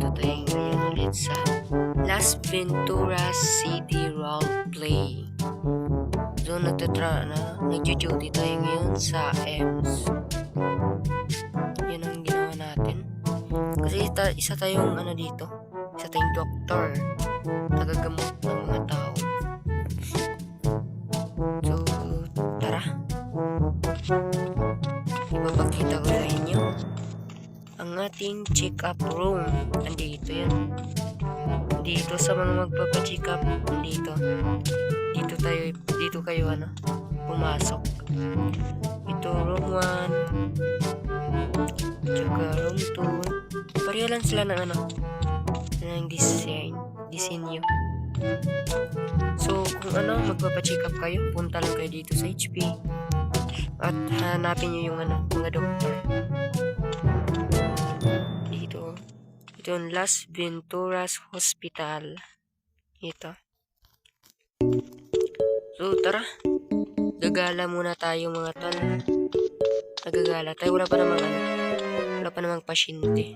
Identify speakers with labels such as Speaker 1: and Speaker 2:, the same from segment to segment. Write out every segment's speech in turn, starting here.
Speaker 1: nandito tayo ngayon ulit sa Las Venturas City Roleplay. So nagjo-duty tayo ngayon sa EMS. Yan ang ginawa natin. Kasi isa tayong dito. Isa tayong doktor. Tagagamot ng mga tao. So, tara. Ipapakita ko sa inyo ang ating check-up room. Andito yan. Dito sa mga magpapacheck up. Dito kayo pumasok. Ito room 1. Tsaka room 2. Pareho lang sila ng ng disenyo. So, kung magpapacheck up kayo, punta lang kayo dito sa HP. At hanapin nyo yung mga doktor. Ito yung Las Venturas Hospital. Ito. So, tara. Gagala muna tayo mga tol. Nagagala tayo. Wala pa namang pasyente.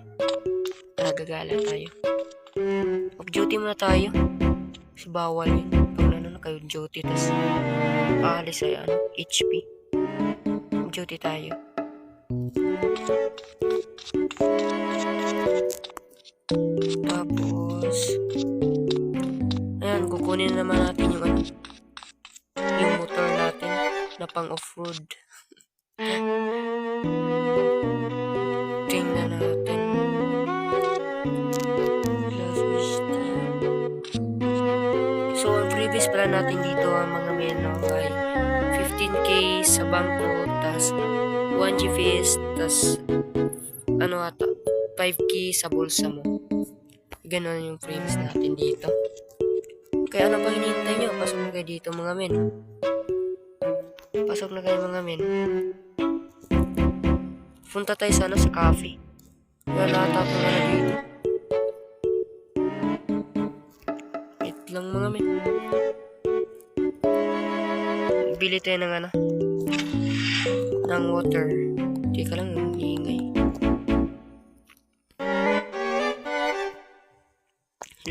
Speaker 1: Tara, gagala tayo. Mag-duty muna tayo. Kasi bawal yun. Pag kayo duty, tas aalis ay HP. Mag-duty tayo. Tapos ayan, kukunin naman natin yung motor natin na pang off-road. Tingnan natin. So ang previous plan natin dito mga men ay 15k sa bangko, tas 1 GFS, tas 5k sa bulsa mo. Ganon yung frames natin dito. Kaya ano pa hinihintay nyo? Pasok na kayo dito mga men. Pasok na kayo mga men. Punta tayo sa cafe. Wala tapos na dito. Wait lang mga men. Bili tayo ng water. Teka lang, ingay.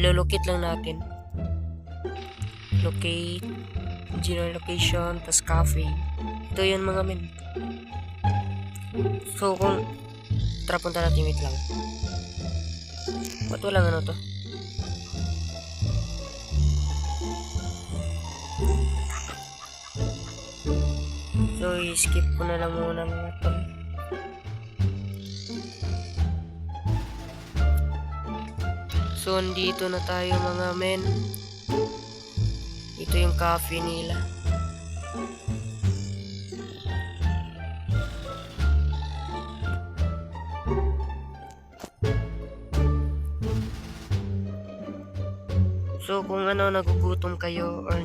Speaker 1: Lolocate lang natin. Locate, general location, tas cafe. Ito yun mga men. So kung tara, punta natin, wait lang. Ba't walang to? So i-skip ko na lang muna mga tol. So, dito na tayo mga men. Ito yung cafe nila. So, kung nagugutom kayo or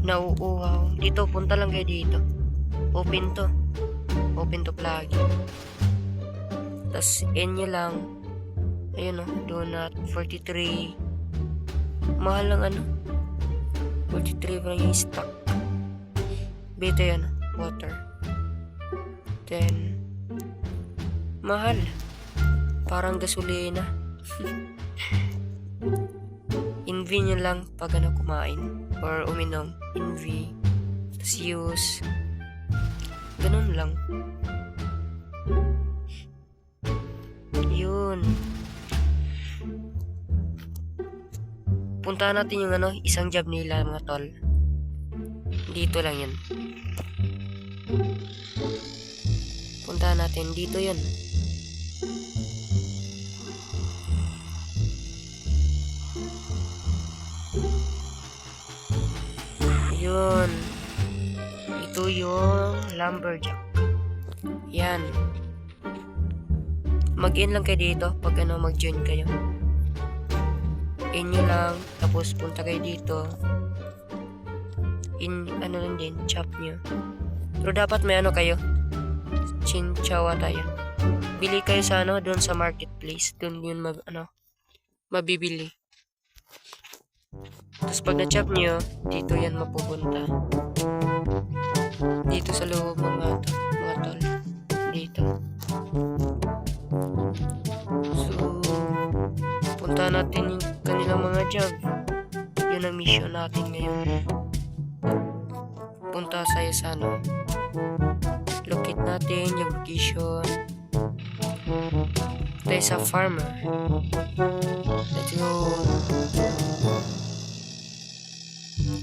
Speaker 1: nauuhaw, dito, punta lang kayo dito. Open to plugin. Tas, nyo lang. Ayun donut, 43. Mahal lang 43 pa yung stock. Beta yan, water. Then, mahal. Parang gasolina. Envy nyo lang pag kumain or uminom. Envy. Tas use. Ganun lang. Yun. Punta natin yung isang job nila mga tol. Dito lang yan. Punta natin dito yun. Yun. Ito yung lumberjack. Yan. Mag-in lang kayo dito pag mag-join kayo. In nyo lang, tapos punta kayo dito. Lang din, chop nyo. Pero dapat may kayo. Chinchawa tayo. Bili kayo sa doon sa marketplace. Doon yun mabibili. Tapos pag na-chop nyo, dito yan mapupunta. Dito sa loob mga tol. Dito. So, Punta natin yung kanilang mga job. Yun ang mission natin ngayon. Punta tayo sa ano. Locate natin yung location. Tayo sa farmer. Let's go.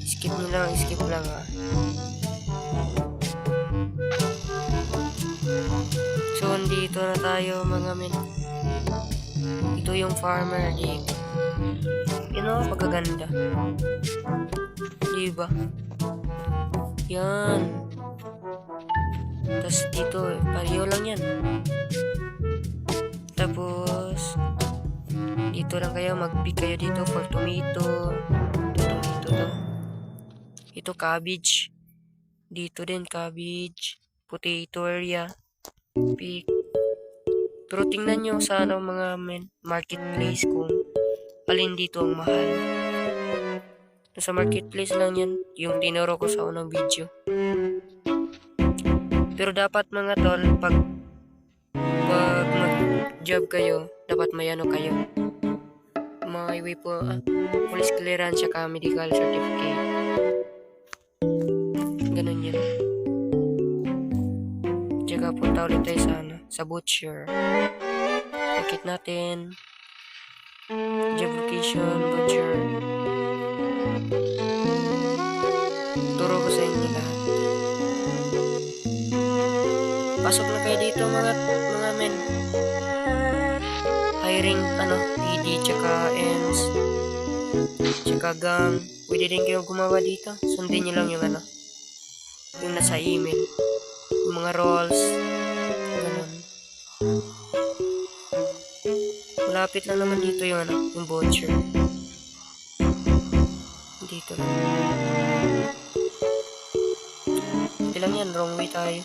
Speaker 1: Skip lang ah. So, andito na tayo mga men. Ito yung farmer dito. Yun o, pagkaganda. Diba? Yan. Tapos dito, pareho lang yan. Tapos, dito lang kayo, mag-pick kayo dito for tomato. Tomato to. Ito cabbage. Dito din cabbage. Potato area. Pick. Pero tingnan nyo sa ano, mga marketplace kung alin dito ang mahal. Sa marketplace lang yan. Yung tinuro ko sa unang video. Pero dapat mga tol, pag mag-job kayo, dapat may ano kayo. May way po, police clearance saka medical certificate. Ganun yun. Tsaka punta ulit tayo sa ano, sa butcher. Nakit natin. Job location, butcher. Turo ko sa inyo lahat. Pasok na kayo dito mga men. Hiring PD tsaka ends tsaka gang. Pwede din kayo gumawa dito. Sundin nyo lang yung yung nasa email, yung mga roles, ganun. Malapit lang naman dito yung yung butcher. Dito lang. Hindi lang yan, wrong way tayo.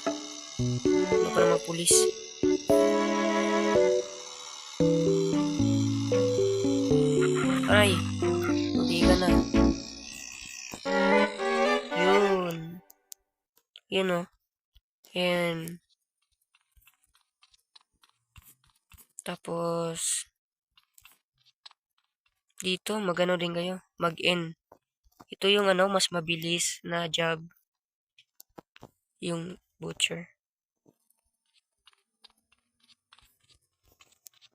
Speaker 1: Ano pa naman pulis. Aray, hindi ka na. Yun o. And tapos dito magano din kayo, mag-in. Ito yung mas mabilis na job, yung butcher.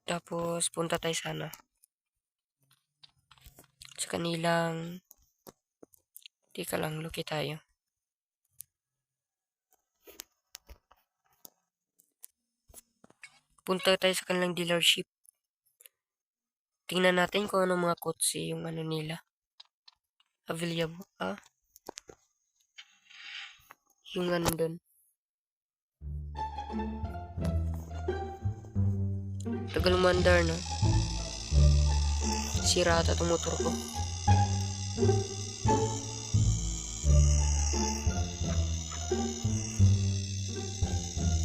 Speaker 1: Tapos punta tayo sana sa kanilang, tika lang, luki tayo. Punta tayo sa kanilang dealership. Tingnan natin kung ano mga kotse yung nila. Available. Yung doon. Tagal mandar na. Sira ata itong motor ko.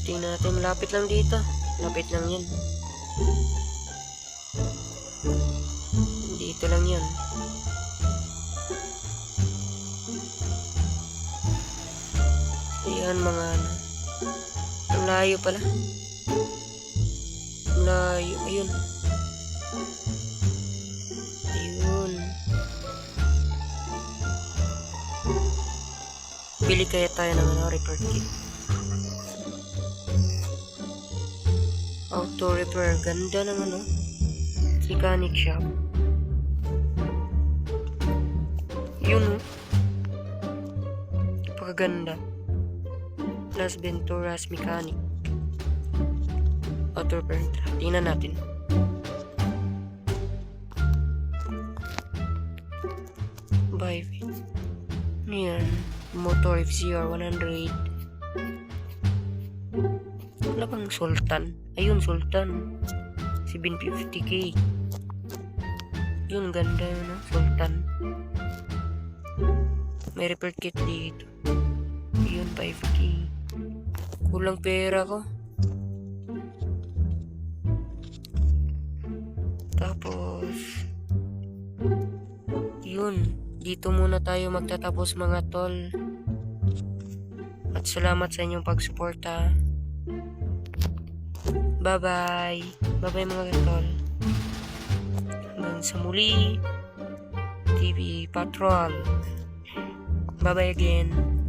Speaker 1: Tingnan natin. Malapit lang dito. Lapit lang yan. Dito lang yan. Ayan mga ang layo pala. Ang layo. Ayun. Ayun. Bili kaya tayo ng repair kit. Auto repair. Ganda ng mechanic shop. Yun pagkaganda. Las Venturas Mechanic. Auto repair. Tingnan natin. Buy it. Yan. Motor FCR 100. Wala bang Sultan? Ayun, Sultan. 750k. Yun, ganda yun, Sultan. May repair kit dito. Yun, 5k. Kulang pera ko. Tapos, yun. Dito muna tayo magtatapos mga tol. At salamat sa inyong pagsuporta. Bye-bye. Bye-bye mga tol. Hanggang hanggang sa muli. TV Patrol. Bye-bye again.